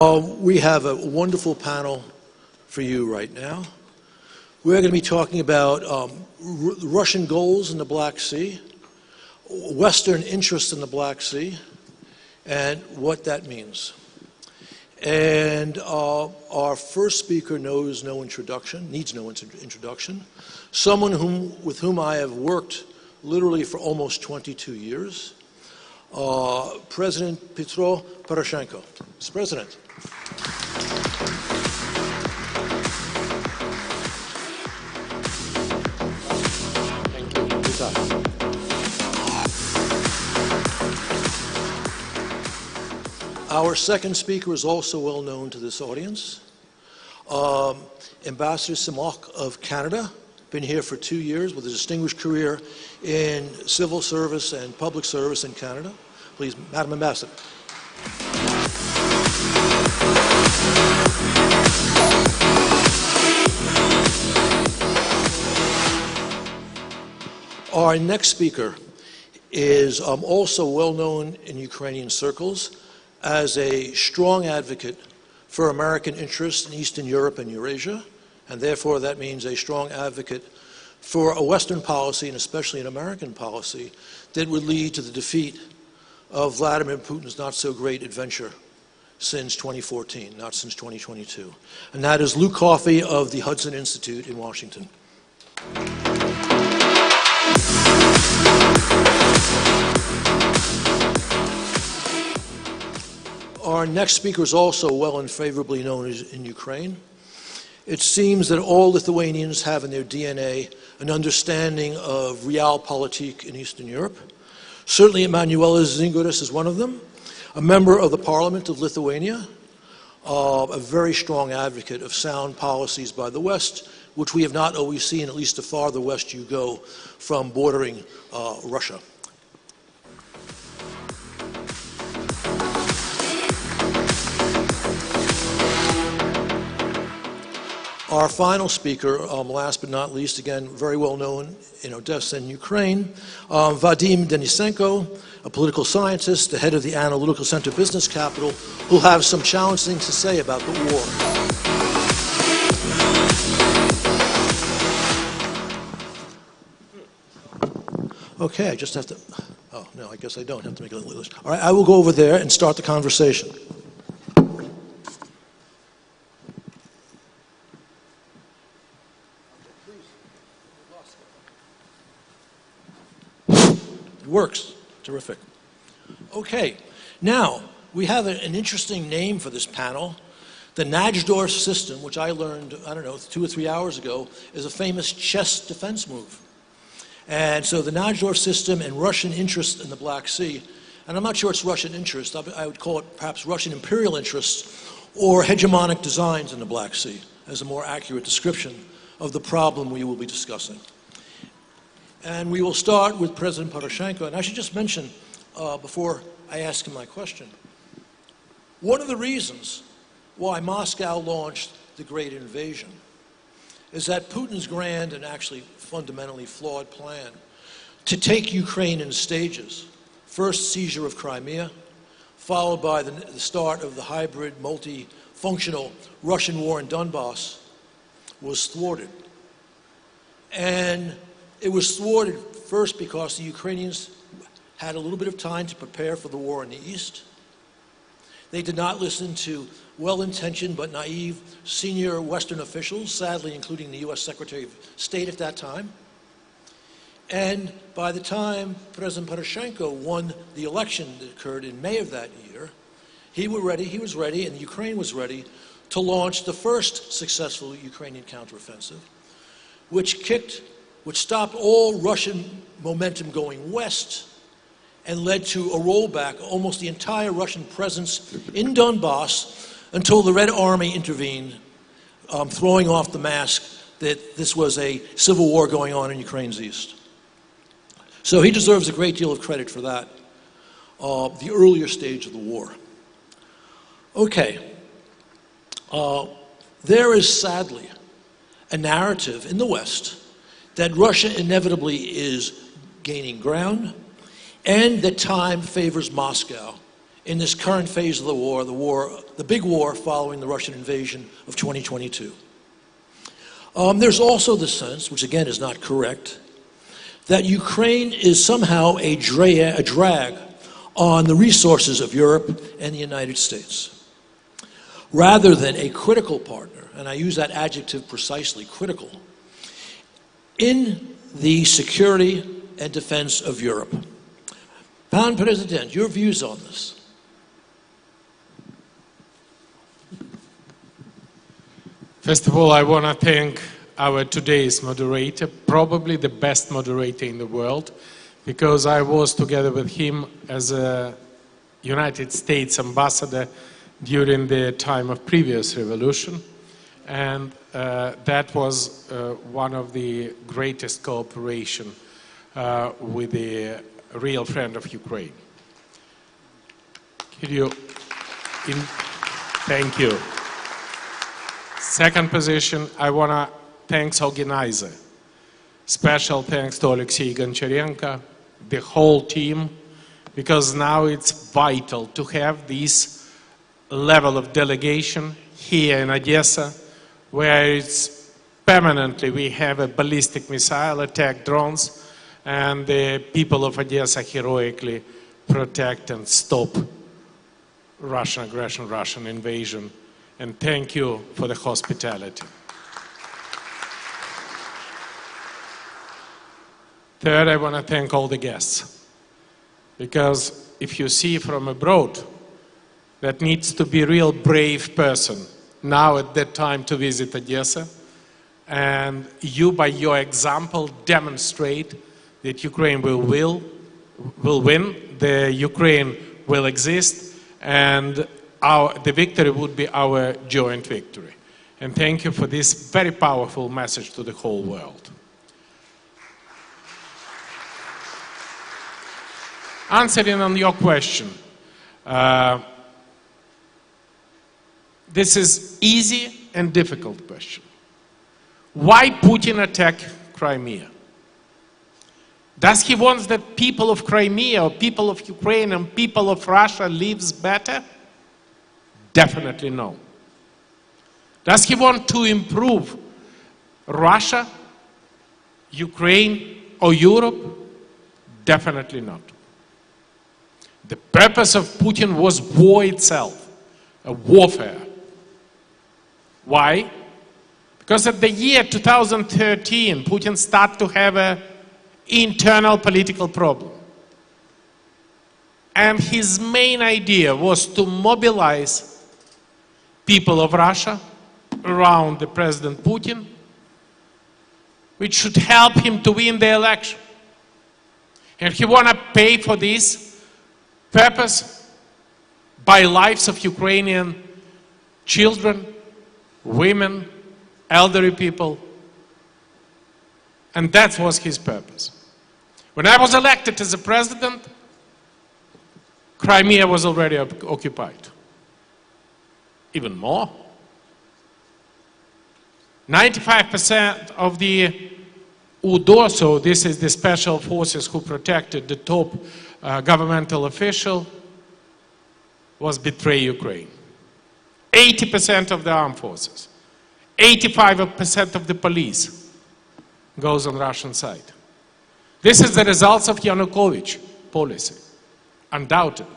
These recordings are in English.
We have a wonderful panel for you right now. We're going to be talking about Russian goals in the Black Sea, Western interest in the Black Sea, and what that means. And our first speaker needs no introduction, someone with whom I have worked literally for almost 22 years, President Petro Poroshenko. Mr. President. Thank you. Good time. Our second speaker is also well known to this audience. Ambassador Simok of Canada, been here for 2 years with a distinguished career in civil service and public service in Canada. Please, Madam Ambassador. Our next speaker is also well known in Ukrainian circles as a strong advocate for American interests in Eastern Europe and Eurasia, and therefore that means a strong advocate for a Western policy, and especially an American policy, that would lead to the defeat of Vladimir Putin's not-so-great adventure since 2014, not since 2022. And that is Luke Coffey of the Hudson Institute in Washington. Our next speaker is also well and favorably known in Ukraine. It seems that all Lithuanians have in their DNA an understanding of realpolitik in Eastern Europe. Certainly Emanuelis Zingeris is one of them, a member of the Parliament of Lithuania, a very strong advocate of sound policies by the West, which we have not always seen, at least the farther west you go from bordering Russia. Our final speaker, last but not least, again, very well known in Odessa and Ukraine, Vadym Denysenko, a political scientist, the head of the Analytical Center Business Capital, who'll have some challenging things to say about the war. Okay, I just have to, oh, no, I guess I don't have to make a little list. All right, I will go over there and start the conversation. Works. Terrific. Okay, now we have an interesting name for this panel. The Najdorf system, which I learned, I don't know, 2 or 3 hours ago, is a famous chess defense move. And so the Najdorf system and Russian interest in the Black Sea, and I'm not sure it's Russian interest, I would call it perhaps Russian imperial interests or hegemonic designs in the Black Sea as a more accurate description of the problem we will be discussing. And we will start with President Poroshenko. And I should just mention, before I ask him my question, one of the reasons why Moscow launched the Great Invasion is that Putin's grand and actually fundamentally flawed plan to take Ukraine in stages, first seizure of Crimea, followed by the start of the hybrid, multifunctional Russian war in Donbass, was thwarted. And it was thwarted first because the Ukrainians had a little bit of time to prepare for the war in the East. They did not listen to well-intentioned but naive senior Western officials, sadly including the U.S. Secretary of State at that time. And by the time President Poroshenko won the election that occurred in May of that year, he was ready, and Ukraine was ready to launch the first successful Ukrainian counteroffensive, which stopped all Russian momentum going west and led to a rollback, almost the entire Russian presence in Donbass until the Red Army intervened, throwing off the mask that this was a civil war going on in Ukraine's east. So he deserves a great deal of credit for that, the earlier stage of the war. Okay, there is sadly a narrative in the West that Russia inevitably is gaining ground, and that time favors Moscow in this current phase of the war, the big war following the Russian invasion of 2022. There's also the sense, which again is not correct, that Ukraine is somehow a drag on the resources of Europe and the United States, rather than a critical partner, and I use that adjective precisely, critical, in the security and defense of Europe. Pan President, your views on this? First of all, I want to thank our today's moderator, probably the best moderator in the world, because I was together with him as a United States ambassador during the time of previous revolution, and that was one of the greatest cooperation with the real friend of Ukraine. Thank you. Second position, I want to thank organizer. Special thanks to Alexei Goncharenko, the whole team, because now it's vital to have this level of delegation here in Odessa, where it's permanently we have a ballistic missile attack drones, and the people of Odessa heroically protect and stop Russian aggression, Russian invasion. And thank you for the hospitality. Third, I want to thank all the guests, because if you see from abroad, that needs to be a real brave person now at that time to visit Odessa, and you, by your example, demonstrate that Ukraine will win, the Ukraine will exist, and the victory would be our joint victory. And thank you for this very powerful message to the whole world. Answering on your question, this is easy and difficult question. Why Putin attack Crimea? Does he want that people of Crimea, or people of Ukraine, and people of Russia lives better? Definitely no. Does he want to improve Russia, Ukraine, or Europe? Definitely not. The purpose of Putin was war itself, a warfare. Why? Because at the year 2013, Putin started to have an internal political problem. And his main idea was to mobilize people of Russia around the President Putin, which should help him to win the election. And he want to pay for this purpose by lives of Ukrainian children, women, elderly people. And that was his purpose. When I was elected as a president, Crimea was already occupied. Even more. 95% of the UDO, so this is the special forces who protected the top governmental official, was betray Ukraine. 80% of the armed forces, 85% of the police goes on Russian side. This is the results of Yanukovych policy, undoubtedly.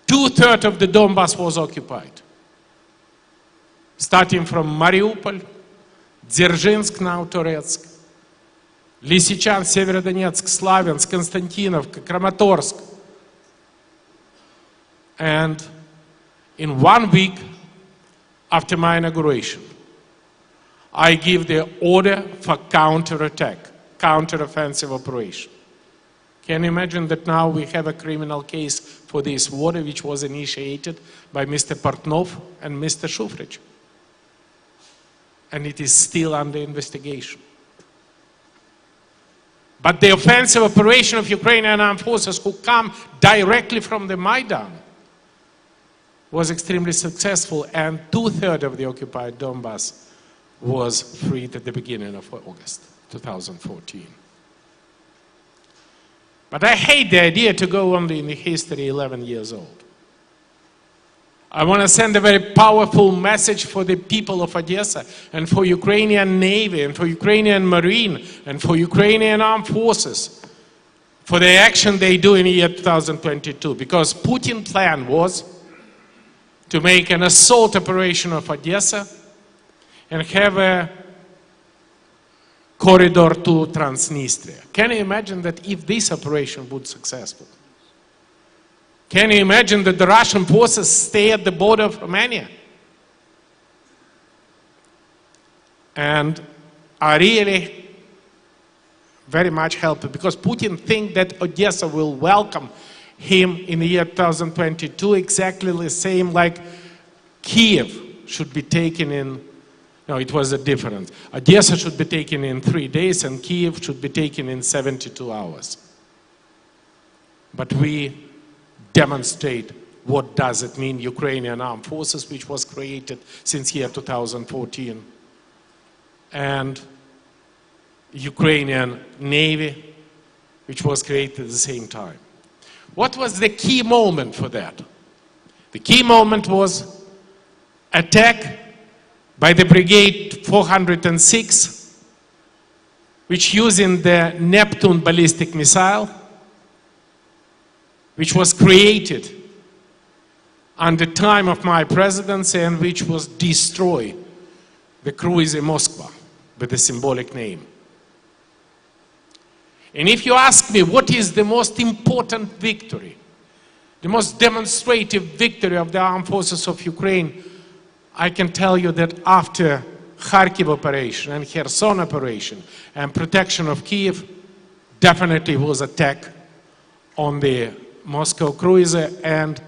2/3 of the Donbass was occupied. Starting from Mariupol, Дзержинsk, now Toretsk, Lysychansk, Severodonetsk, Slaviansk, Konstantinovka, Kramatorsk. And in 1 week after my inauguration, I give the order for counterattack, counteroffensive operation. Can you imagine that now we have a criminal case for this war, which was initiated by Mr. Portnov and Mr. Shufrich? And it is still under investigation. But the offensive operation of Ukrainian armed forces, who come directly from the Maidan, was extremely successful, and 2/3 of the occupied Donbass was freed at the beginning of August 2014. But I hate the idea to go only in the history 11 years old. I want to send a very powerful message for the people of Odessa and for Ukrainian Navy and for Ukrainian Marine and for Ukrainian Armed Forces for the action they do in the year 2022. Because Putin's plan was to make an assault operation of Odessa and have a corridor to Transnistria. Can you imagine that if this operation would be successful? Can you imagine that the Russian forces stay at the border of Romania? And are really very much helpful, because Putin thinks that Odessa will welcome him in the year 2022 exactly the same like Kiev should be taken in, no, it was a difference. Odessa should be taken in 3 days and Kiev should be taken in 72 hours. But we demonstrate what does it mean, Ukrainian Armed Forces, which was created since year 2014, and Ukrainian Navy, which was created at the same time. What was the key moment for that? The key moment was attack by the Brigade 406, which using the Neptune ballistic missile, which was created on the time of my presidency and which was destroy the cruiser Moskva with a symbolic name. And if you ask me what is the most important victory, the most demonstrative victory of the armed forces of Ukraine, I can tell you that after Kharkiv operation and Kherson operation and protection of Kiev, definitely was attack on the Moscow cruiser, and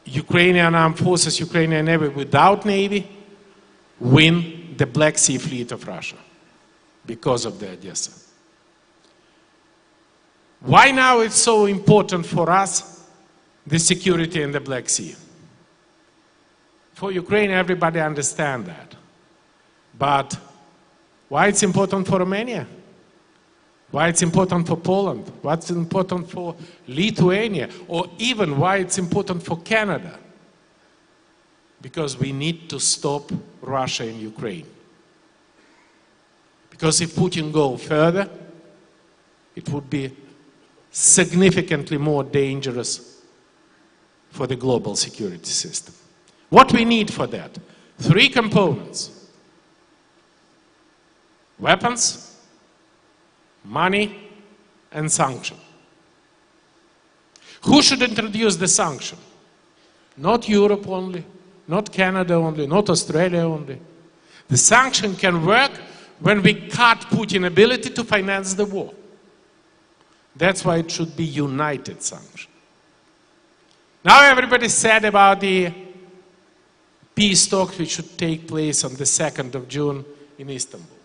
Ukrainian armed forces, Ukrainian Navy without Navy, win the Black Sea Fleet of Russia because of the Odessa. Why now it's so important for us, the security in the Black Sea? For Ukraine, everybody understands that. But why it's important for Romania? Why it's important for Poland? What's important for Lithuania? Or even why it's important for Canada? Because we need to stop Russia in Ukraine. Because if Putin goes further, it would be significantly more dangerous for the global security system. What we need for that? 3 components: weapons, money, and sanction. Who should introduce the sanction? Not Europe only, not Canada only, not Australia only. The sanction can work when we cut Putin's ability to finance the war. That's why it should be united sanction. Now everybody said about the peace talks which should take place on the 2nd of June in Istanbul.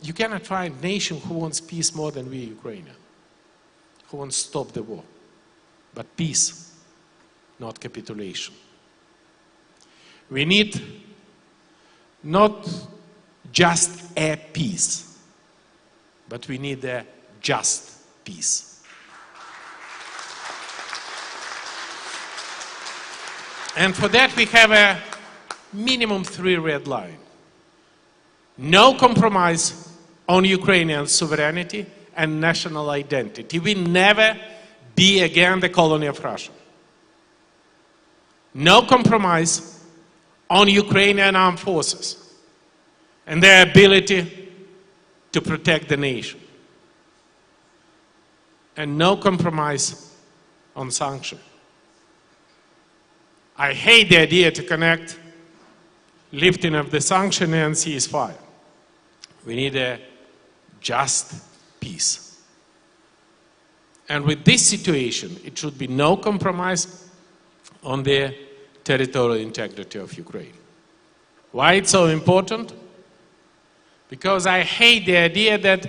You cannot find a nation who wants peace more than we Ukrainians, who wants to stop the war. But peace, not capitulation. We need not just a peace, but we need a just peace. And for that we have a minimum 3 red lines. No compromise on Ukrainian sovereignty and national identity. We never be again the colony of Russia. No compromise on Ukrainian armed forces and their ability to protect the nation. And no compromise on sanctions. I hate the idea to connect lifting of the sanction and ceasefire. We need a just peace. And with this situation, it should be no compromise on the territorial integrity of Ukraine. Why it's so important? Because I hate the idea that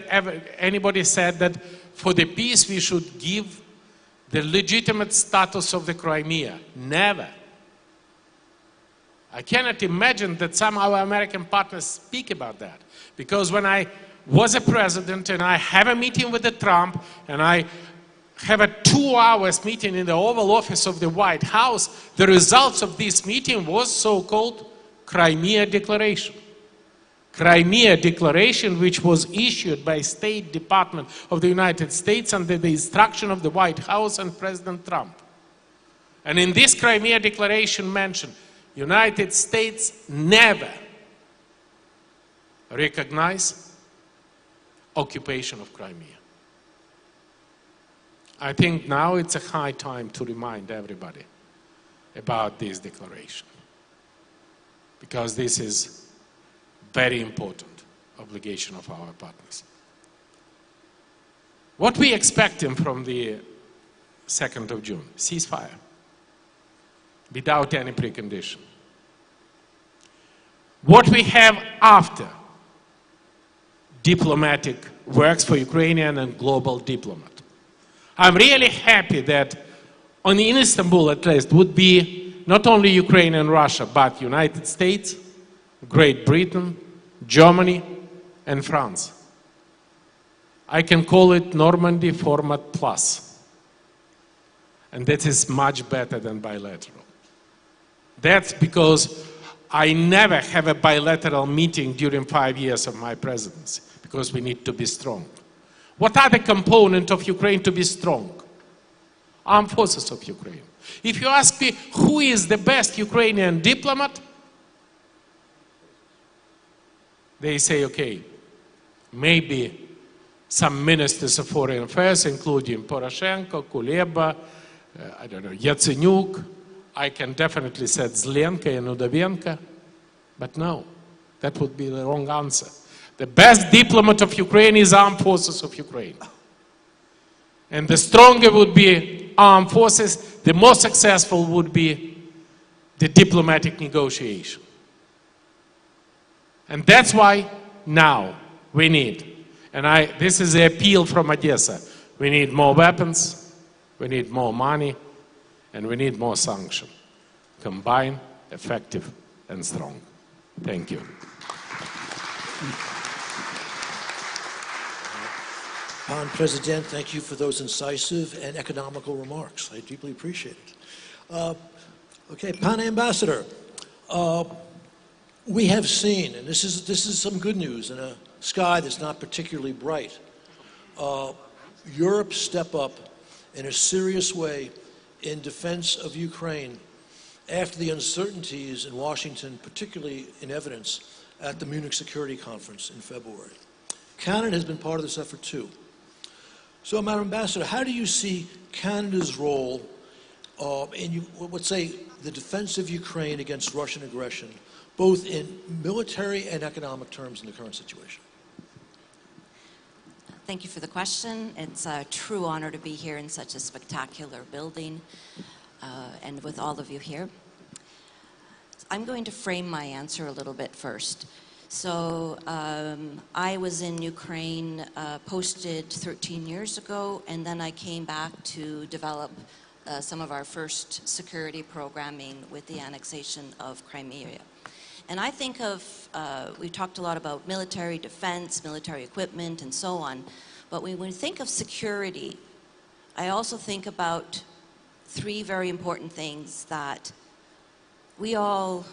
anybody said that for the peace we should give the legitimate status of the Crimea. Never. I cannot imagine that some of our American partners speak about that. Because when I was a president and I have a meeting with the Trump and I have a 2 hours meeting in the Oval Office of the White House, the results of this meeting was so-called Crimea Declaration. Crimea Declaration, which was issued by State Department of the United States under the instruction of the White House and President Trump. And in this Crimea Declaration mentioned, United States never recognize occupation of Crimea. I think now it's a high time to remind everybody about this declaration, because this is very important obligation of our partners. What we expecting from the 2nd of June? Ceasefire, without any precondition. What we have after? Diplomatic works for Ukrainian and global diplomat. I'm really happy that in Istanbul at least would be not only Ukraine and Russia, but United States, Great Britain, Germany, and France. I can call it Normandy Format Plus. And that is much better than bilateral. That's because I never have a bilateral meeting during 5 years of my presidency, because we need to be strong. What are the components of Ukraine to be strong? Armed forces of Ukraine. If you ask me who is the best Ukrainian diplomat, they say, okay, maybe some ministers of foreign affairs, including Poroshenko, Kuleba, I don't know, Yatsenyuk. I can definitely say Zlenka and Udovenko, but no, that would be the wrong answer. The best diplomat of Ukraine is armed forces of Ukraine. And the stronger would be armed forces, the more successful would be the diplomatic negotiation. And that's why now we need, and this is the appeal from Odessa, we need more weapons, we need more money, and we need more sanctions. Combined, effective, and strong. Thank you. Pan President, thank you for those incisive and economical remarks. I deeply appreciate it. Okay, Pan Ambassador, we have seen, and this is some good news in a sky that's not particularly bright, Europe step up in a serious way in defense of Ukraine after the uncertainties in Washington, particularly in evidence at the Munich Security Conference in February. Canada has been part of this effort too. So, Madam Ambassador, how do you see Canada's role in, let's say, the defense of Ukraine against Russian aggression, both in military and economic terms in the current situation? Thank you for the question. It's a true honor to be here in such a spectacular building and with all of you here. I'm going to frame my answer a little bit first. So I was in Ukraine posted 13 years ago, and then I came back to develop some of our first security programming with the annexation of Crimea. And I think of, we talked a lot about military defense, military equipment, and so on, but when we think of security, I also think about three very important things that we all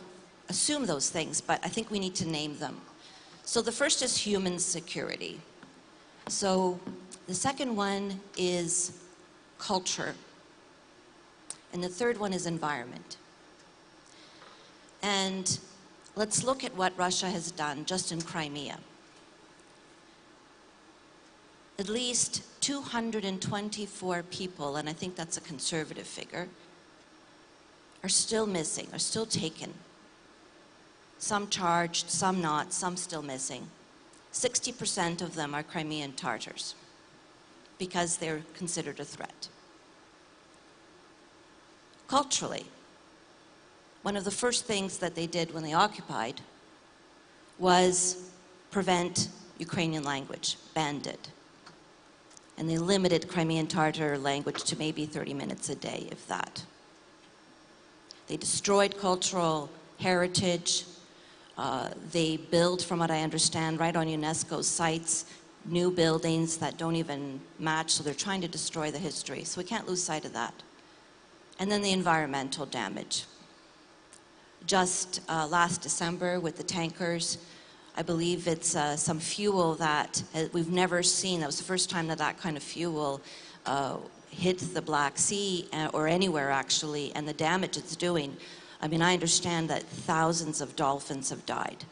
assume those things, but I think we need to name them. So the first is human security. So the second one is culture. And the third one is environment. And let's look at what Russia has done just in Crimea. At least 224 people, and I think that's a conservative figure, are still missing, are still taken. Some charged, some not, some still missing. 60% of them are Crimean Tatars because they're considered a threat. Culturally, one of the first things that they did when they occupied was prevent Ukrainian language, banned it. And they limited Crimean Tatar language to maybe 30 minutes a day, if that. They destroyed cultural heritage, They build, from what I understand, right on UNESCO's sites, new buildings that don't even match, so they're trying to destroy the history. So we can't lose sight of that. And then the environmental damage. Just last December with the tankers, I believe it's some fuel that we've never seen. That was the first time that that kind of fuel hit the Black Sea or anywhere actually, and the damage it's doing. I mean, I understand that thousands of dolphins have died.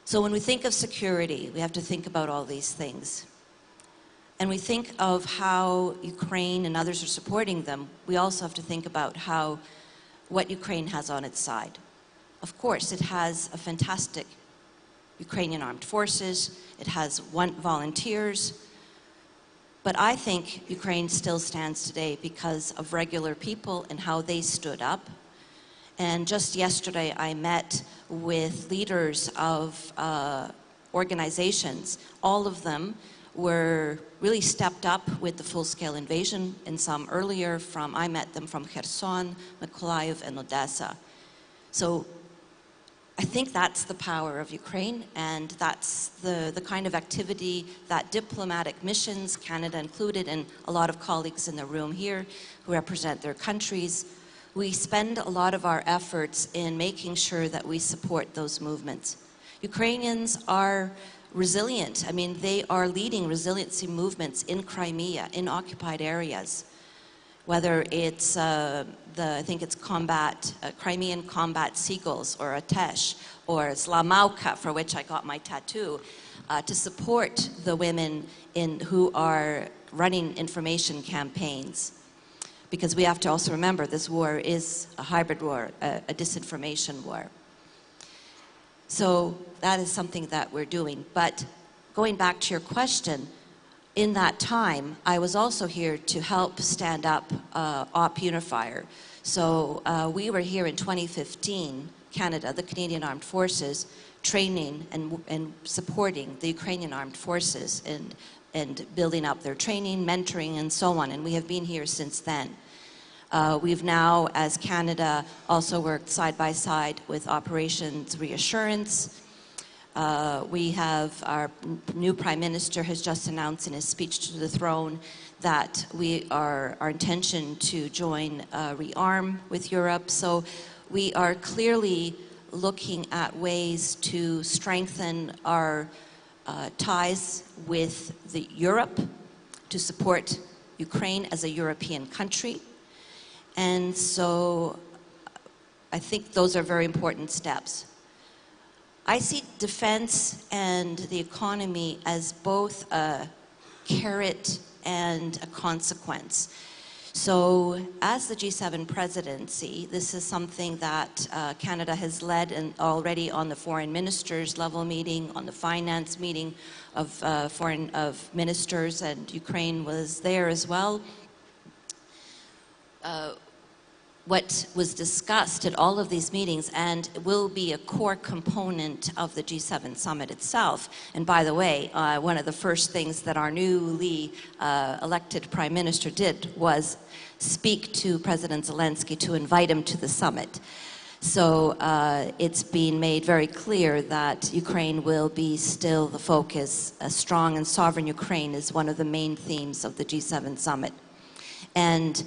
So when we think of security, we have to think about all these things. And we think of how Ukraine and others are supporting them. We also have to think about what Ukraine has on its side. Of course, it has a fantastic Ukrainian armed forces. It has volunteers. But I think Ukraine still stands today because of regular people and how they stood up. And just yesterday, I met with leaders of organizations. All of them were really stepped up with the full-scale invasion, and some earlier I met them from Kherson, Mykolaiv, and Odessa. So I think that's the power of Ukraine, and that's the kind of activity that diplomatic missions, Canada included, and a lot of colleagues in the room here who represent their countries, we spend a lot of our efforts in making sure that we support those movements. Ukrainians are resilient. I mean, they are leading resiliency movements in Crimea, in occupied areas. Whether it's I think it's Crimean Combat Seagulls, or Atesh, or Slamauka, for which I got my tattoo, to support the women who are running information campaigns. Because we have to also remember this war is a hybrid war, a disinformation war. So that is something that we're doing. But going back to your question, in that time, I was also here to help stand up Op Unifier. So we were here in 2015, Canada, the Canadian Armed Forces, training and supporting the Ukrainian Armed Forces and building up their training, mentoring, and so on. And we have been here since then. We've now, as Canada, also worked side by side with Operations Reassurance. We have our new Prime Minister has just announced in his speech to the throne that our intention to join REARM with Europe. So we are clearly looking at ways to strengthen our ties with Europe, to support Ukraine as a European country. And so I think those are very important steps. I see defense and the economy as both a carrot and a consequence. So as the G7 presidency, this is something that Canada has led already on the foreign ministers level meeting, on the finance meeting of ministers, and Ukraine was there as well. What was discussed at all of these meetings and will be a core component of the G7 summit itself. And by the way, one of the first things that our newly elected Prime Minister did was speak to President Zelensky to invite him to the summit. So it's been made very clear that Ukraine will be still the focus. A strong and sovereign Ukraine is one of the main themes of the G7 summit. And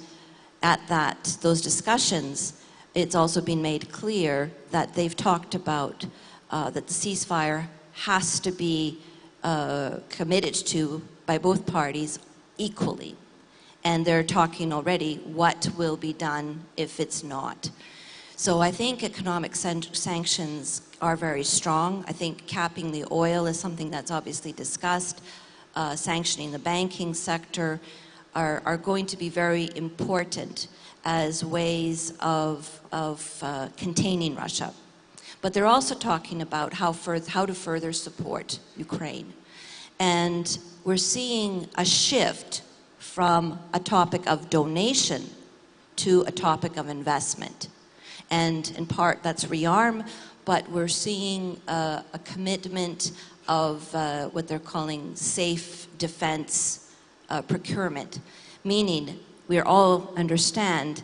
at those discussions, it's also been made clear that they've talked about that the ceasefire has to be committed to by both parties equally. And they're talking already what will be done if it's not. So I think economic sanctions are very strong. I think capping the oil is something that's obviously discussed. Sanctioning the banking sector are going to be very important as ways of containing Russia. But they're also talking about how to further support Ukraine. And we're seeing a shift from a topic of donation to a topic of investment. And in part, that's REARM, but we're seeing a commitment of what they're calling safe defense procurement, meaning we all understand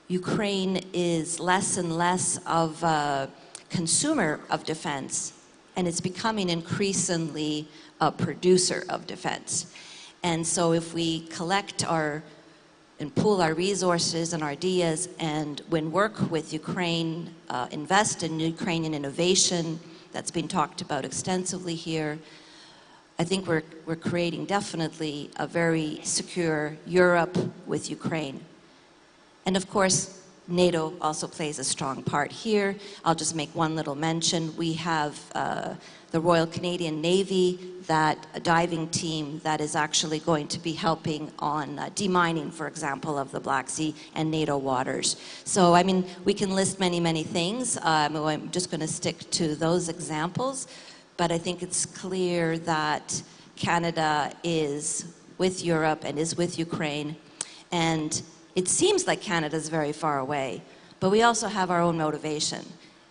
Ukraine is less and less of a consumer of defense, and it's becoming increasingly a producer of defense. And so if we collect and pool our resources and our ideas and when work with Ukraine, invest in Ukrainian innovation, that's been talked about extensively here, I think we're creating definitely a very secure Europe with Ukraine. And of course, NATO also plays a strong part here. I'll just make one little mention. We have the Royal Canadian Navy, that diving team that is actually going to be helping on demining, for example, of the Black Sea and NATO waters. So, I mean, we can list many, many things. I'm just going to stick to those examples. But I think it's clear that Canada is with Europe and is with Ukraine. And it seems like Canada's very far away, but we also have our own motivation.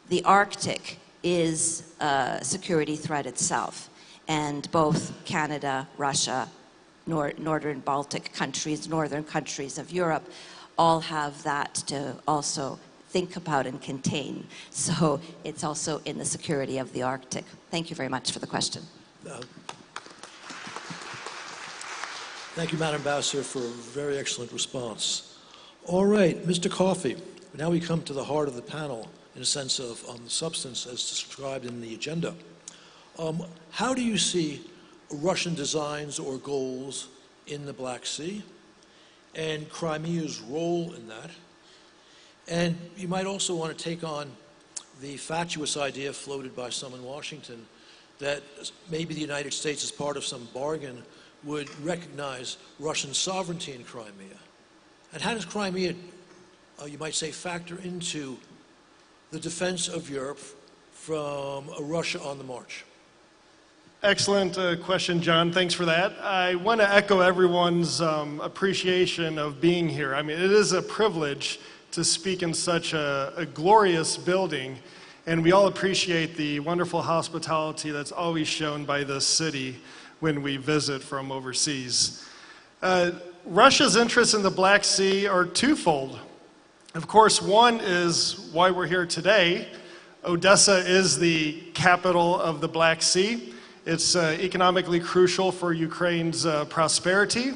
The Arctic is a security threat itself, and both Canada, Russia, northern Baltic countries, northern countries of Europe, all have that to also think about and contain. So it's also in the security of the Arctic. Thank you very much for the question. Thank you, Madam Ambassador, for a very excellent response. All right, Mr. Coffey, now we come to the heart of the panel in a sense of the substance as described in the agenda. How do you see Russian designs or goals in the Black Sea and Crimea's role in that? And you might also want to take on the fatuous idea floated by some in Washington that maybe the United States, as part of some bargain, would recognize Russian sovereignty in Crimea. And how does Crimea, you might say, factor into the defense of Europe from a Russia on the march? Excellent question, John. Thanks for that. I want to echo everyone's appreciation of being here. I mean, it is a privilege to speak in such a glorious building, and we all appreciate the wonderful hospitality that's always shown by this city when we visit from overseas. Russia's interests in the Black Sea are twofold. Of course, one is why we're here today. Odessa is the capital of the Black Sea. It's economically crucial for Ukraine's prosperity.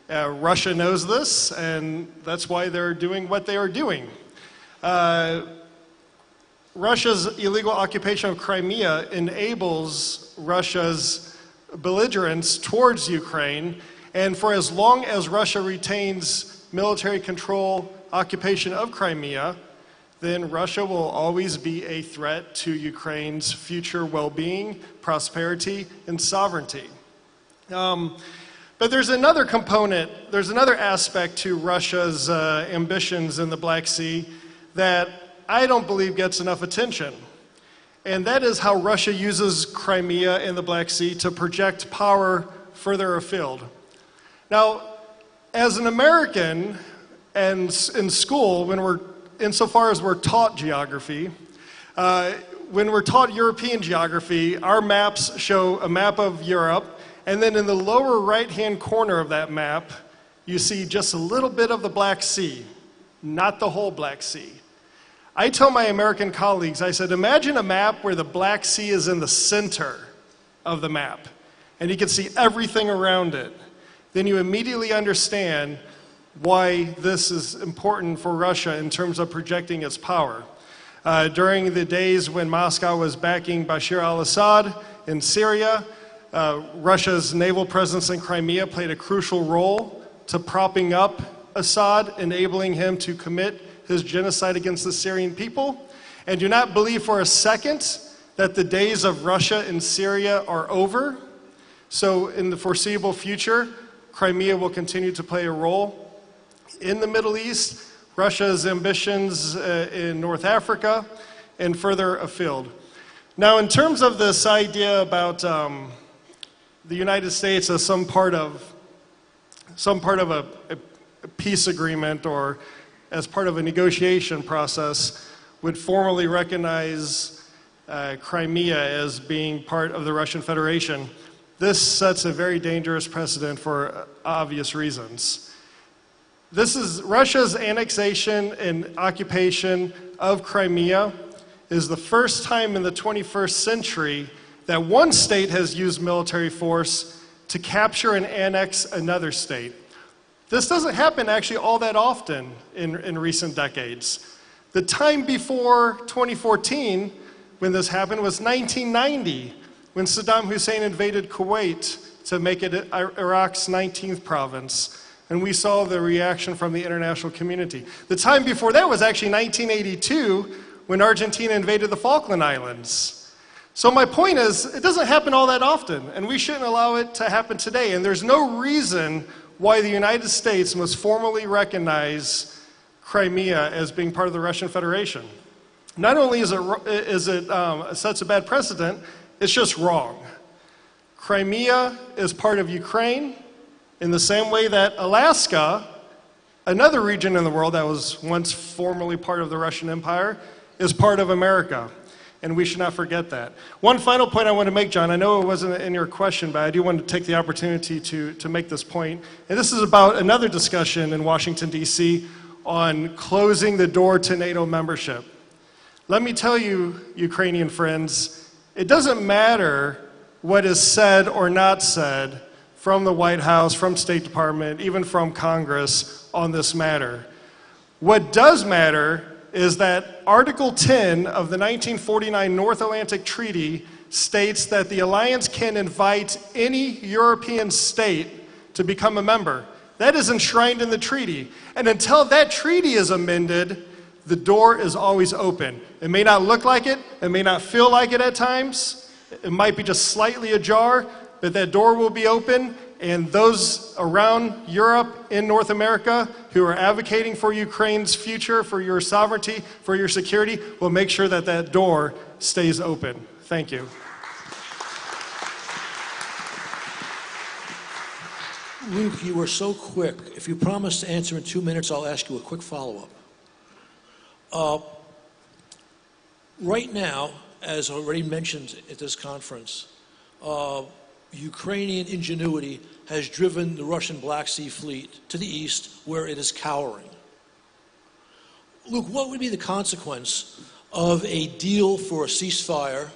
Russia knows this, and that's why they're doing what they are doing. Russia's illegal occupation of Crimea enables Russia's belligerence towards Ukraine, and for as long as Russia retains military control, occupation of Crimea, then Russia will always be a threat to Ukraine's future well-being, prosperity, and sovereignty. But there's another component, there's another aspect to Russia's ambitions in the Black Sea that I don't believe gets enough attention. And that is how Russia uses Crimea and the Black Sea to project power further afield. Now, as an American, and in school, insofar as we're taught geography, when we're taught European geography, our maps show a map of Europe, and then in the lower right-hand corner of that map, you see just a little bit of the Black Sea, not the whole Black Sea. I tell my American colleagues, I said, imagine a map where the Black Sea is in the center of the map, and you can see everything around it. Then you immediately understand why this is important for Russia in terms of projecting its power. During the days when Moscow was backing Bashar al-Assad in Syria, Russia's naval presence in Crimea played a crucial role to propping up Assad, enabling him to commit his genocide against the Syrian people. And do not believe for a second that the days of Russia in Syria are over. So in the foreseeable future, Crimea will continue to play a role in the Middle East, Russia's ambitions in North Africa, and further afield. Now, in terms of this idea about the United States as some part of a peace agreement or as part of a negotiation process would formally recognize Crimea as being part of the Russian Federation, this sets a very dangerous precedent for obvious reasons. This is Russia's annexation and occupation of Crimea is the first time in the 21st century that one state has used military force to capture and annex another state. This doesn't happen actually all that often in recent decades. The time before 2014 when this happened was 1990, when Saddam Hussein invaded Kuwait to make it Iraq's 19th province. And we saw the reaction from the international community. The time before that was actually 1982, when Argentina invaded the Falkland Islands. So my point is, it doesn't happen all that often, and we shouldn't allow it to happen today. And there's no reason why the United States must formally recognize Crimea as being part of the Russian Federation. Not only is it sets a bad precedent, it's just wrong. Crimea is part of Ukraine in the same way that Alaska, another region in the world that was once formerly part of the Russian Empire, is part of America. And we should not forget that. One final point I want to make, John, I know it wasn't in your question, but I do want to take the opportunity to make this point. And this is about another discussion in Washington, D.C. on closing the door to NATO membership. Let me tell you, Ukrainian friends, it doesn't matter what is said or not said from the White House, from State Department, even from Congress on this matter. What does matter is that Article 10 of the 1949 North Atlantic Treaty states that the alliance can invite any European state to become a member. That is enshrined in the treaty. And until that treaty is amended, the door is always open. It may not look like it, it may not feel like it at times, it might be just slightly ajar, but that door will be open, and those around Europe, in North America, who are advocating for Ukraine's future, for your sovereignty, for your security, will make sure that that door stays open. Thank you. Luke, you were so quick. If you promise to answer in 2 minutes, I'll ask you a quick follow-up. Right now, as already mentioned at this conference, Ukrainian ingenuity has driven the Russian Black Sea Fleet to the east, where it is cowering. Luke, what would be the consequence of a deal for a ceasefire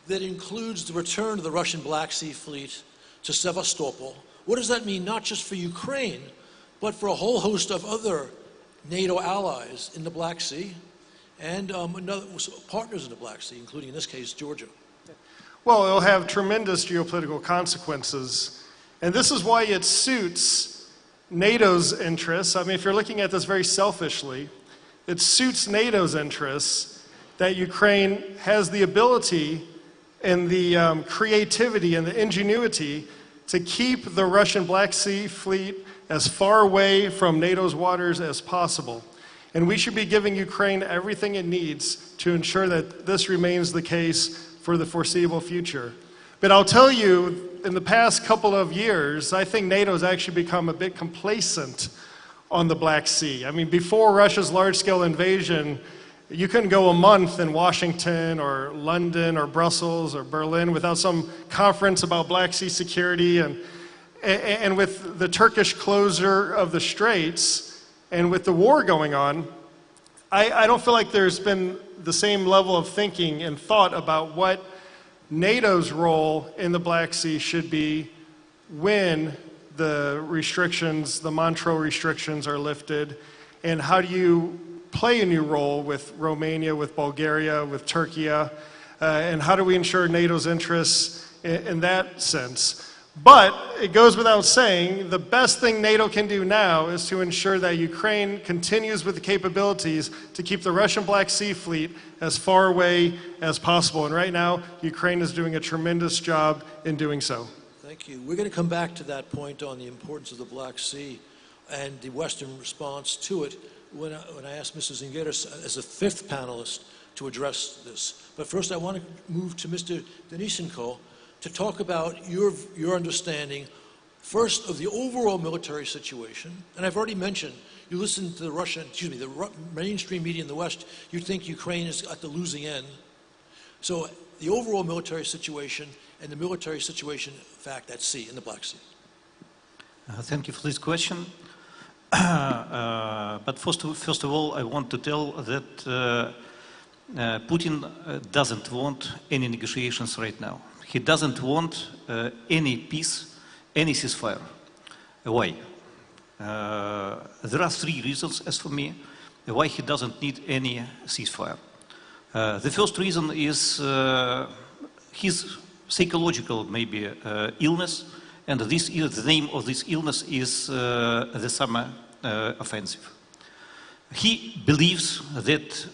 that includes the return of the Russian Black Sea Fleet to Sevastopol? What does that mean, not just for Ukraine, but for a whole host of other NATO allies in the Black Sea and partners in the Black Sea, including, in this case, Georgia? Well, it'll have tremendous geopolitical consequences. And this is why it suits NATO's interests. I mean, if you're looking at this very selfishly, it suits NATO's interests that Ukraine has the ability and the creativity and the ingenuity to keep the Russian Black Sea Fleet as far away from NATO's waters as possible. And we should be giving Ukraine everything it needs to ensure that this remains the case for the foreseeable future. But I'll tell you, in the past couple of years, I think NATO's actually become a bit complacent on the Black Sea. I mean, before Russia's large-scale invasion, you couldn't go a month in Washington or London or Brussels or Berlin without some conference about Black Sea security. And with the Turkish closure of the Straits and with the war going on, I don't feel like there's been the same level of thinking and thought about what NATO's role in the Black Sea should be when the restrictions, the Montreux restrictions are lifted, and how do you play a new role with Romania, with Bulgaria, with Turkey, and how do we ensure NATO's interests in that sense? But it goes without saying, the best thing NATO can do now is to ensure that Ukraine continues with the capabilities to keep the Russian Black Sea Fleet as far away as possible. And right now, Ukraine is doing a tremendous job in doing so. Thank you. We're going to come back to that point on the importance of the Black Sea and the Western response to it when I asked Mrs. Zingeris as a fifth panelist to address this. But first, I want to move to Mr. Denysenko to talk about your understanding, first, of the overall military situation. And I've already mentioned, you listen to the mainstream media in the West, you think Ukraine is at the losing end. So the overall military situation and the military situation, in fact, at sea, in the Black Sea. Thank you for this question. but first of all, I want to tell that Putin doesn't want any negotiations right now. He doesn't want any peace, any ceasefire. Why? There are three reasons, as for me, why he doesn't need any ceasefire. The first reason is his psychological, maybe, illness, and the name of this illness is the summer offensive. He believes that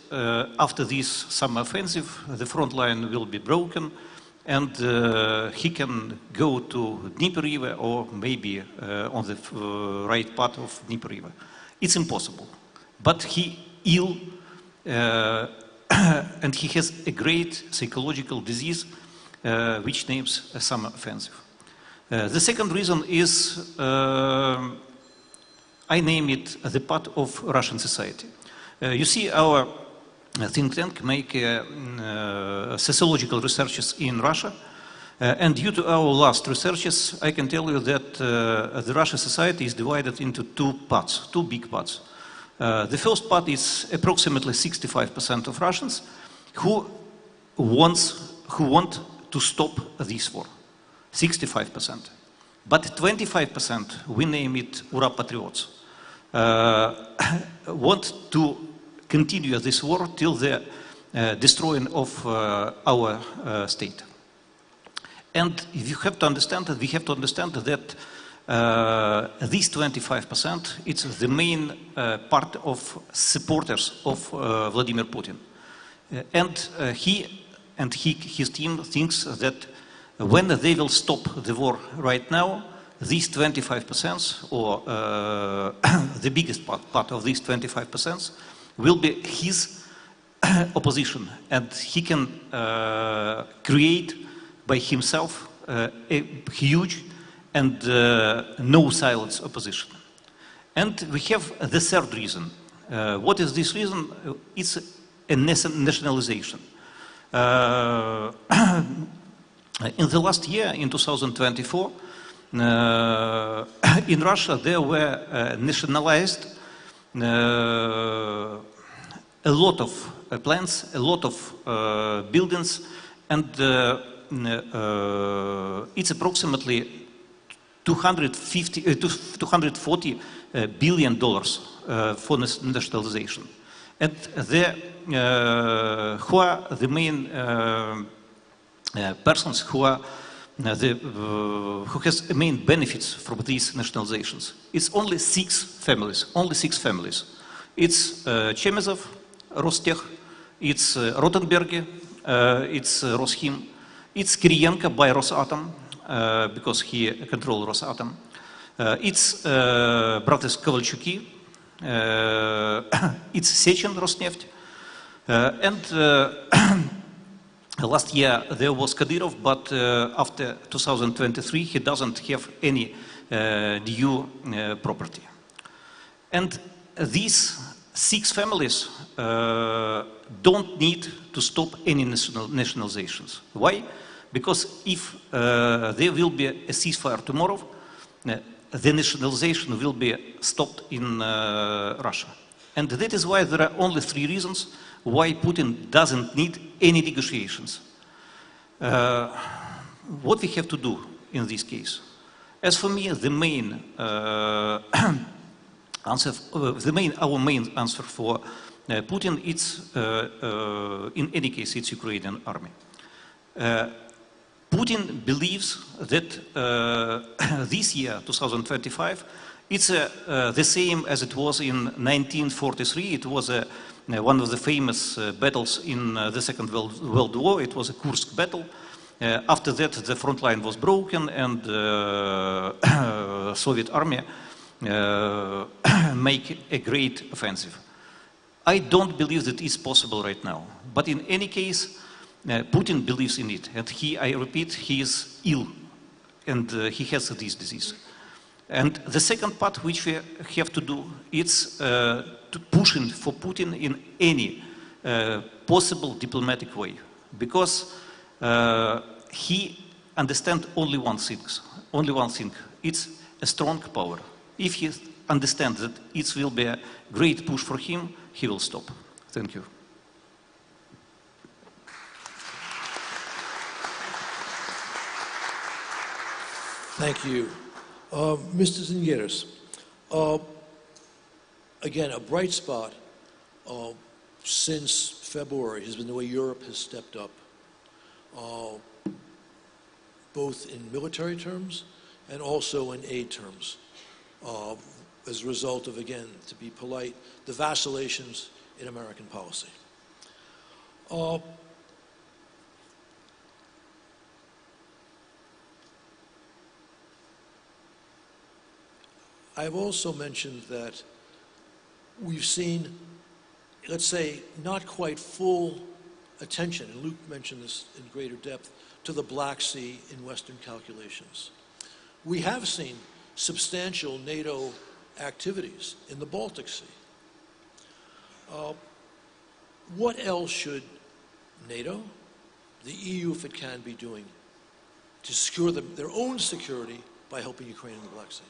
after this summer offensive, the front line will be broken, and he can go to Dnieper River or maybe on the right part of Dnieper River. It's impossible. But he ill, and he has a great psychological disease, which names a summer offensive. The second reason is, I name it the part of Russian society. You see, our think tank make sociological researches in Russia, and due to our last researches, I can tell you that the Russian society is divided into two parts, two big parts. The first part is approximately 65% of Russians who want to stop this war. 65%. But 25%, we name it Ura patriots, want to continue this war till the destroying of our state. And you have to understand that we have to understand that these 25%, it's the main part of supporters of Vladimir Putin. His team thinks that when they will stop the war right now, these 25%, or the biggest part of these 25%, will be his opposition, and he can create by himself a huge and no silence opposition. And we have the third reason. What is this reason? It's a nationalization. In the last year, in 2024, in Russia there were nationalized a lot of plants, a lot of buildings, and it's approximately $240 billion for nationalization. And who are the main persons who are who has main benefits from these nationalizations? It's only six families. It's Chemezov, Rostech, it's Rotenberg, it's Roshim, it's Kirienko by Rosatom, because he controls Rosatom. It's brothers Kovalchuki, it's Sechin Rosneft, and last year there was Kadyrov, but after 2023 he doesn't have any new property. And these six families don't need to stop any nationalizations. Why? Because if there will be a ceasefire tomorrow, the nationalization will be stopped in Russia. And that is why there are only three reasons why Putin doesn't need any negotiations. What we have to do in this case? As for me, the main our main answer for Putin, it's in any case, it's Ukrainian army. Putin believes that this year, 2025, it's the same as it was in 1943. It was one of the famous battles in the Second World War. It was a Kursk battle. After that, the front line was broken, and Soviet army make a great offensive. I don't believe that it's possible right now. But in any case, Putin believes in it. And I repeat, he is ill, and he has this disease. And the second part which we have to do is to pushing for Putin in any possible diplomatic way, because he understands only one thing. It's a strong power. If he understands that it will be a great push for him, he will stop. Thank you. Thank you. Mr. Zingeris, again, a bright spot since February has been the way Europe has stepped up, both in military terms and also in aid terms, as a result of, again, to be polite, the vacillations in American policy. I've also mentioned that we've seen, let's say, not quite full attention, and Luke mentioned this in greater depth, to the Black Sea in Western calculations. We have seen substantial NATO activities in the Baltic Sea. What else should NATO, the EU if it can, be doing to secure their own security by helping Ukraine in the Black Sea?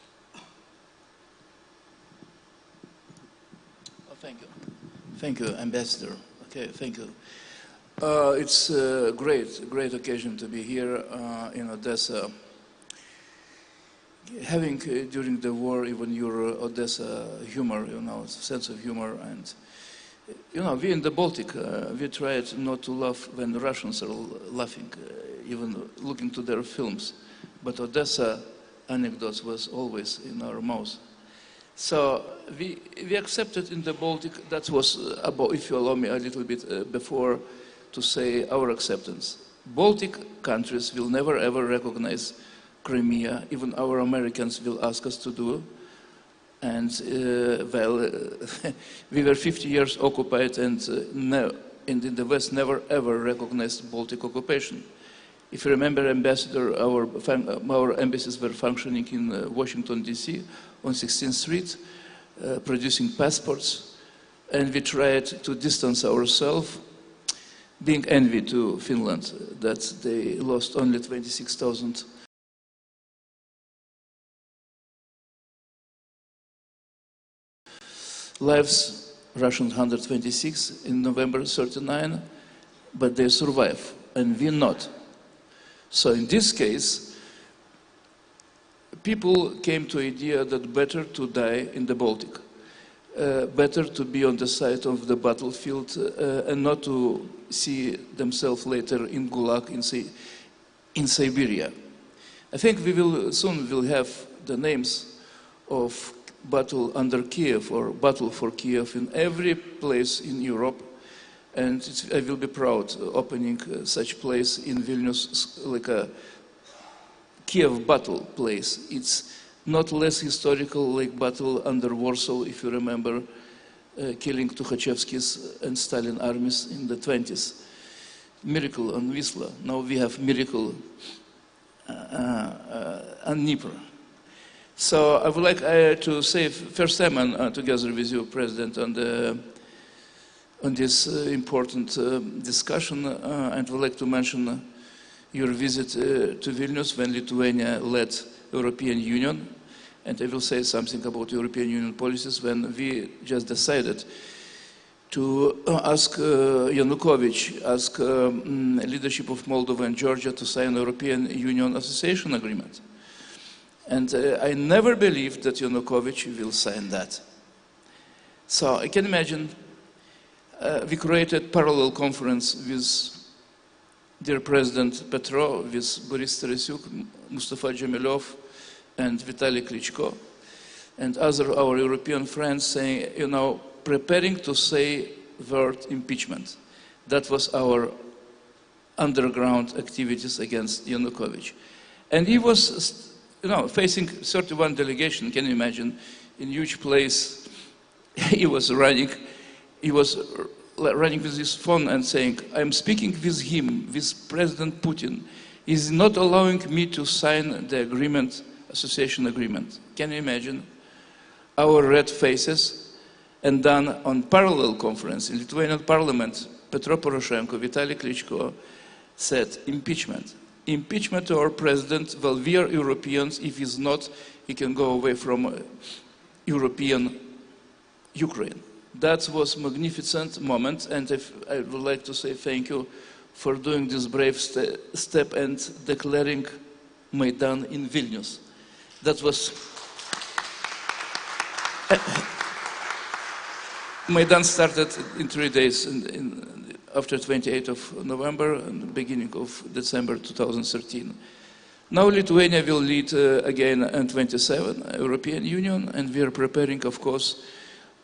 Thank you. Thank you, Ambassador. Okay, thank you. It's a great occasion to be here in Odessa. Having during the war even your Odessa humor, sense of humor, and we in the Baltic, we tried not to laugh when the Russians are laughing, even looking to their films. But Odessa anecdotes was always in our mouth. So we accepted in the Baltic, that was about, if you allow me a little bit before to say our acceptance. Baltic countries will never ever recognize Crimea, even our Americans will ask us to do. And we were 50 years occupied and in the West never ever recognized Baltic occupation. If you remember, Ambassador, our embassies were functioning in Washington, D.C. on 16th Street, producing passports, and we tried to distance ourselves, being envy to Finland that they lost only 26,000 lives, Russians 126 in November 39, but they survive, and we not. So in this case, people came to the idea that better to die in the Baltic, better to be on the side of the battlefield and not to see themselves later in Gulag in Siberia. I think we will soon have the names of battle under Kiev or battle for Kiev in every place in Europe. And I will be proud opening such place in Vilnius, like a Kiev battle place. It's not less historical like battle under Warsaw, if you remember, killing Tukhachevsky's and Stalin armies in the 20s. Miracle on Wisla. Now we have miracle on Dnieper. So I would like to say first time together with you, President, on this important discussion, and would like to mention your visit to Vilnius when Lithuania led European Union, and I will say something about European Union policies when we just decided to ask Yanukovych, ask leadership of Moldova and Georgia to sign European Union Association Agreement. And I never believed that Yanukovych will sign that. So I can imagine we created parallel conference with dear President Petro, with Boris Tarasyuk, Mustafa Dzhemilov, and Vitaly Klitschko, and other our European friends saying, preparing to say the word impeachment. That was our underground activities against Yanukovych. And he was, facing 31 delegation, can you imagine, in huge place. He was running with his phone and saying, I'm speaking with him, with President Putin. He's not allowing me to sign the agreement, association agreement. Can you imagine? Our red faces, and then on parallel conference in Lithuanian parliament, Petro Poroshenko, Vitaly Klitschko said, impeachment. Impeachment to our president, well, we are Europeans, if he's not, he can go away from European Ukraine. That was a magnificent moment, and I would like to say thank you for doing this brave step and declaring Maidan in Vilnius. That was... Maidan started in 3 days after 28th of November and the beginning of December 2013. Now Lithuania will lead again in 27 European Union, and we are preparing, of course,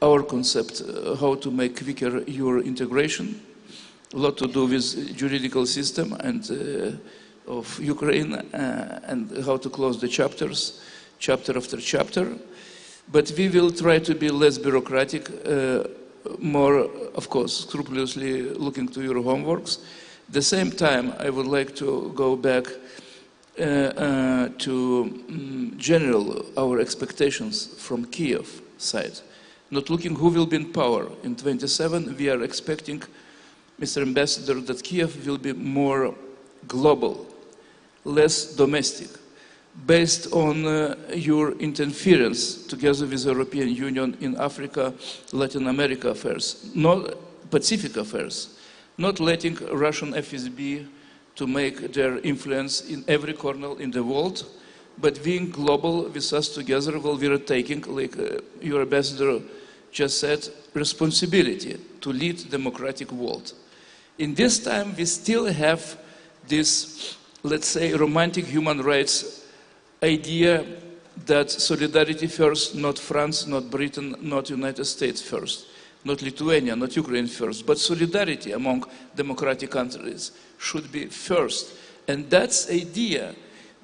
our concept, how to make quicker Euro integration. A lot to do with juridical system and of Ukraine and how to close the chapters, chapter after chapter. But we will try to be less bureaucratic, more, of course, scrupulously looking to your homeworks. At the same time, I would like to go back to general our expectations from Kiev side. Not looking who will be in power. In 27, we are expecting, Mr. Ambassador, that Kiev will be more global, less domestic, based on your interference together with the European Union in Africa, Latin America affairs, not Pacific affairs, not letting Russian FSB to make their influence in every corner in the world, but being global with us together while we are taking, like your ambassador just said, responsibility to lead democratic world. In this time, we still have this, let's say, romantic human rights idea that solidarity first, not France, not Britain, not United States first, not Lithuania, not Ukraine first, but solidarity among democratic countries should be first. And that idea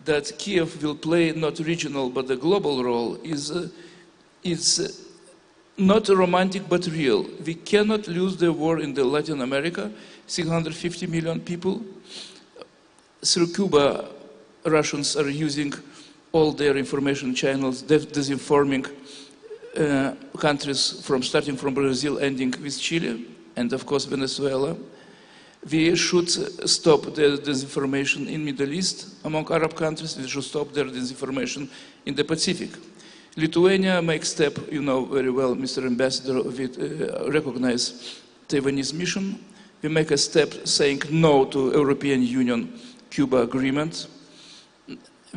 that Kiev will play not regional but a global role is not romantic but real. We cannot lose the war in the Latin America, 650 million people. Through Cuba, Russians are using all their information channels, disinforming countries starting from Brazil, ending with Chile, and of course Venezuela. We should stop the disinformation in Middle East among Arab countries. We should stop their disinformation in the Pacific. Lithuania makes step, you know very well, Mr. Ambassador, we recognize Taiwanese mission. We make a step saying no to European Union Cuba agreement.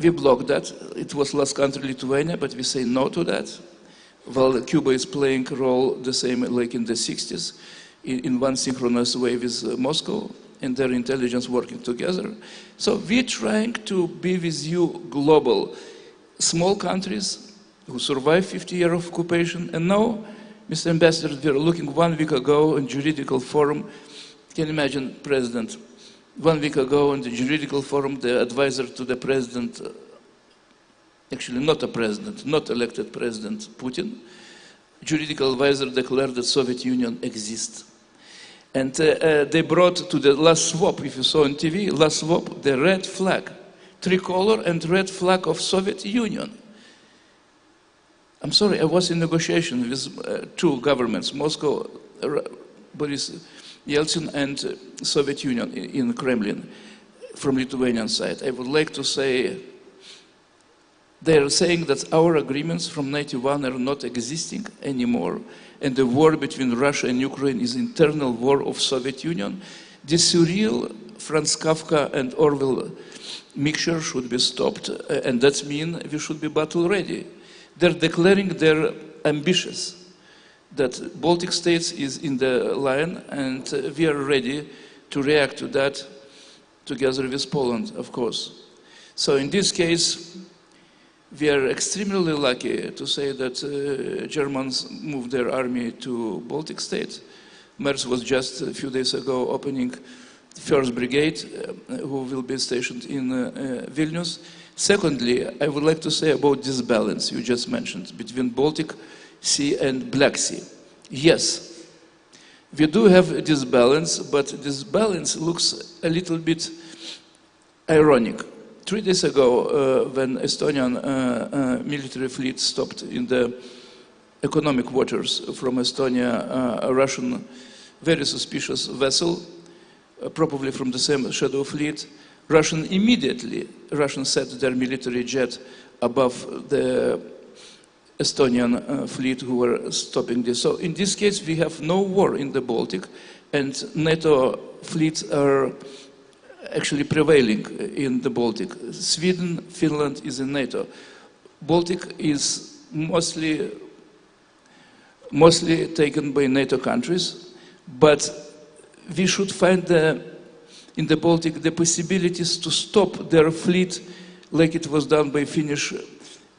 We block that. It was last country, Lithuania, but we say no to that. While Cuba is playing a role the same like in the 60s, in one synchronous way with Moscow and their intelligence working together. So we're trying to be with you global, small countries who survived 50 years of occupation. And now, Mr. Ambassador, we are looking 1 week ago in juridical forum. Can you imagine, President, 1 week ago in the juridical forum, the advisor to the president, actually not a president, not elected President Putin, juridical advisor declared that Soviet Union exists. And they brought to the last swap, if you saw on TV, last swap, the red flag, tricolor and red flag of Soviet Union. I'm sorry, I was in negotiation with two governments, Moscow, Boris Yeltsin, and Soviet Union in Kremlin, from Lithuanian side. I would like to say, they are saying that our agreements from 91 are not existing anymore, and the war between Russia and Ukraine is internal war of Soviet Union. This surreal Franz Kafka and Orwell mixture should be stopped, and that means we should be battle ready. They're declaring they're ambitious, that Baltic states is in the line, and we are ready to react to that together with Poland, of course. So in this case, we are extremely lucky to say that Germans moved their army to Baltic states. Merz was just a few days ago opening the 1st Brigade, who will be stationed in Vilnius. Secondly, I would like to say about this balance you just mentioned between Baltic Sea and Black Sea. Yes, we do have this balance, but this balance looks a little bit ironic. 3 days ago, when Estonian military fleet stopped in the economic waters from Estonia, a Russian, very suspicious vessel, probably from the same shadow fleet, Russian set their military jet above the Estonian fleet who were stopping this. So in this case, we have no war in the Baltic, and NATO fleets are actually prevailing in the Baltic. Sweden, Finland is in NATO. Baltic is mostly taken by NATO countries, but we should find in the Baltic the possibilities to stop their fleet like it was done by Finnish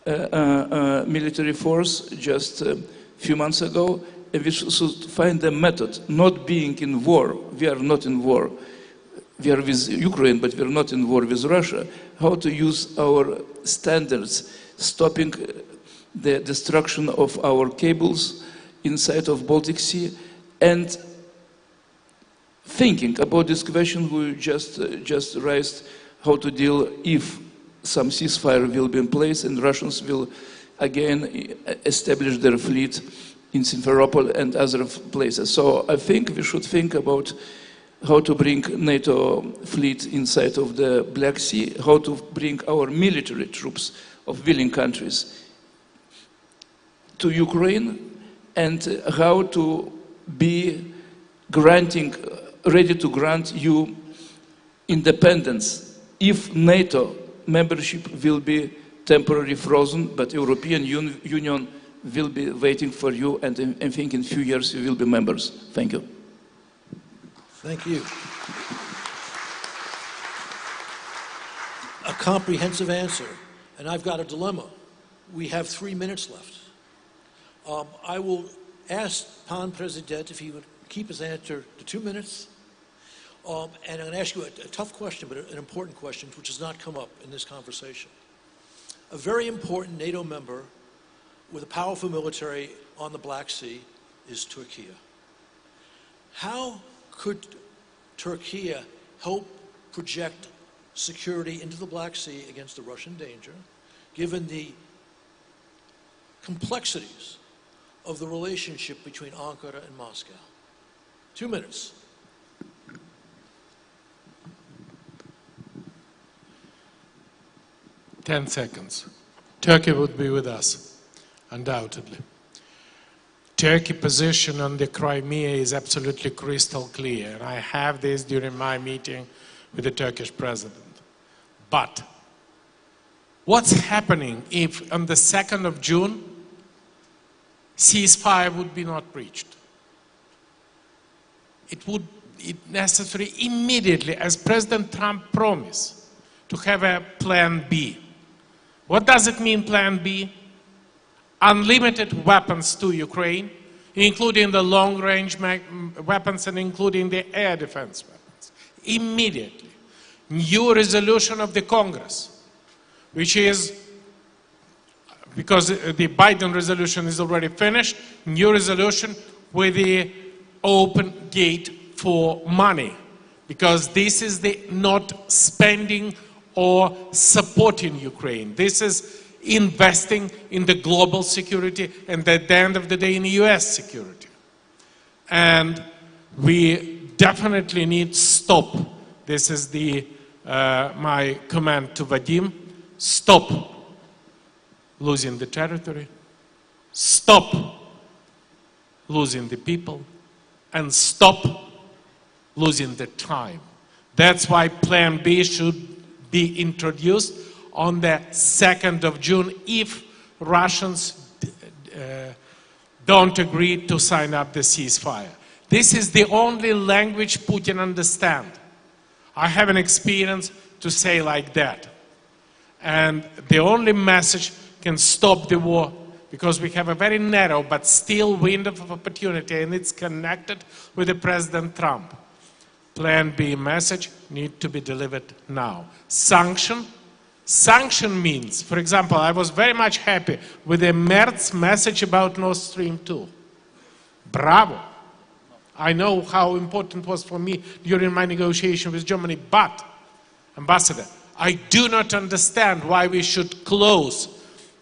military force just a few months ago. And we should find a method, not being in war. We are not in war. We are with Ukraine, but we are not in war with Russia. How to use our standards, stopping the destruction of our cables inside of Baltic Sea, and thinking about this question we just raised, how to deal if some ceasefire will be in place and Russians will again establish their fleet in Simferopol and other places. So I think we should think about how to bring NATO fleet inside of the Black Sea, how to bring our military troops of willing countries to Ukraine, and how to be ready to grant you independence if NATO membership will be temporarily frozen, but European Union will be waiting for you, and I think in a few years you will be members. Thank you. Thank you. A comprehensive answer, and I've got a dilemma. We have 3 minutes left. I will ask Pan President if he would keep his answer to 2 minutes. And I'm going to ask you a tough question, but an important question, which has not come up in this conversation. A very important NATO member with a powerful military on the Black Sea is Turkey. How could Turkey help project security into the Black Sea against the Russian danger, given the complexities of the relationship between Ankara and Moscow? 2 minutes. Ten seconds. Turkey would be with us, undoubtedly. Turkey's position on the Crimea is absolutely crystal clear, and I have this during my meeting with the Turkish president. But what's happening if on the 2nd of June, ceasefire would be not reached? It would be necessary immediately, as President Trump promised, to have a plan B. What does it mean, plan B? Unlimited weapons to Ukraine, including the long-range weapons and including the air defense weapons. Immediately. New resolution of the Congress, which is, because the Biden resolution is already finished, new resolution with the open gate for money, because this is the not spending or supporting Ukraine. This is investing in the global security and at the end of the day in US security. And we definitely need to stop. This is my command to Vadym. Stop losing the territory. Stop losing the people. And stop losing the time. That's why Plan B should be introduced on the 2nd of June if Russians don't agree to sign up the ceasefire. This is the only language Putin understands. I have an experience to say like that. And the only message can stop the war, because we have a very narrow but still window of opportunity, and it's connected with the President Trump. Plan B message needs to be delivered now. Sanction means, for example, I was very much happy with the Merz message about Nord Stream 2. Bravo. I know how important it was for me during my negotiation with Germany, but, Ambassador, I do not understand why we should close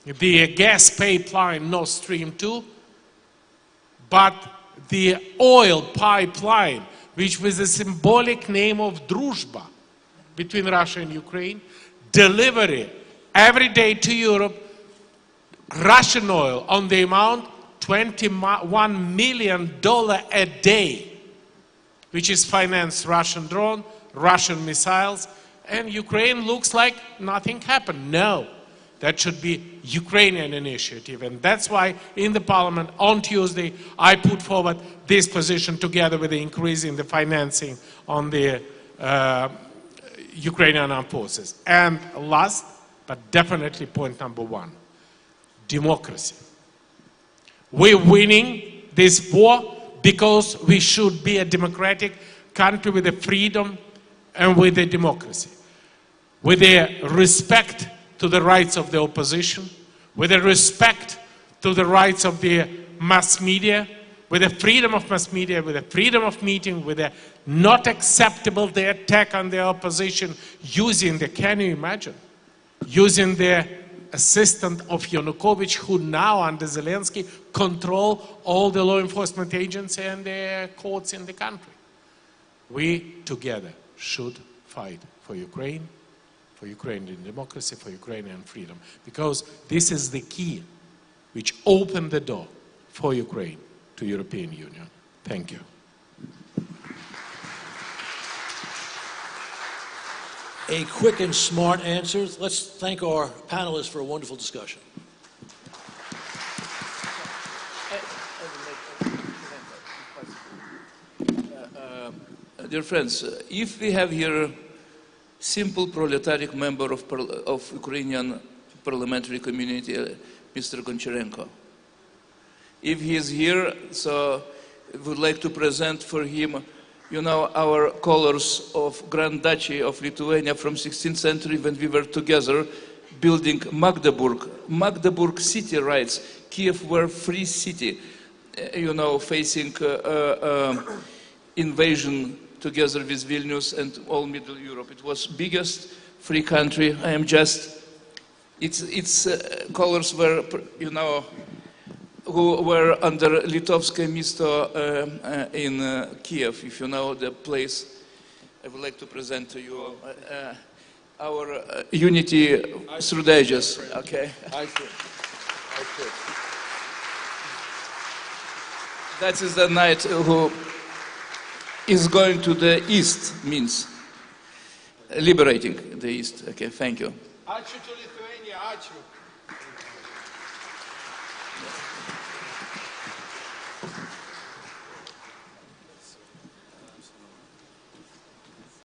the gas pipeline Nord Stream 2, but the oil pipeline, which was a symbolic name of Druzhba between Russia and Ukraine, delivery every day to Europe, Russian oil on the amount $21 million a day, which is financed Russian drone, Russian missiles, and Ukraine looks like nothing happened. No, that should be Ukrainian initiative, and that's why in the parliament on Tuesday I put forward this position together with the increase in the financing on the Ukrainian armed forces. And last, but definitely point number one, democracy. We're winning this war because we should be a democratic country with the freedom and with the democracy, with the respect to the rights of the opposition, with the respect to the rights of the mass media, with the freedom of mass media, with the freedom of meeting, with the not acceptable the attack on the opposition using the, can you imagine, using the assistant of Yanukovych, who now under Zelensky control all the law enforcement agencies and the courts in the country. We together should fight for Ukrainian democracy, for Ukrainian freedom, because this is the key which opened the door for Ukraine to European Union. Thank you. A quick and smart answer. Let's thank our panelists for a wonderful discussion. Dear friends, if we have here simple proletariat member of Ukrainian parliamentary community, Mr. Goncharenko, if he is here, so we would like to present for him, you know, our colors of Grand Duchy of Lithuania from 16th century when we were together building Magdeburg. Magdeburg city rights. Kiev were free city, you know, facing invasion together with Vilnius and all Middle Europe. It was biggest free country. I am just, its colors were, you know, who were under Litovskoye Misto in Kiev, if you know the place. I would like to present to you our unity through the ages. Okay. I see. That is the knight who is going to the east, means liberating the east. Okay, thank you. Ačiū to Lithuania, ačiū.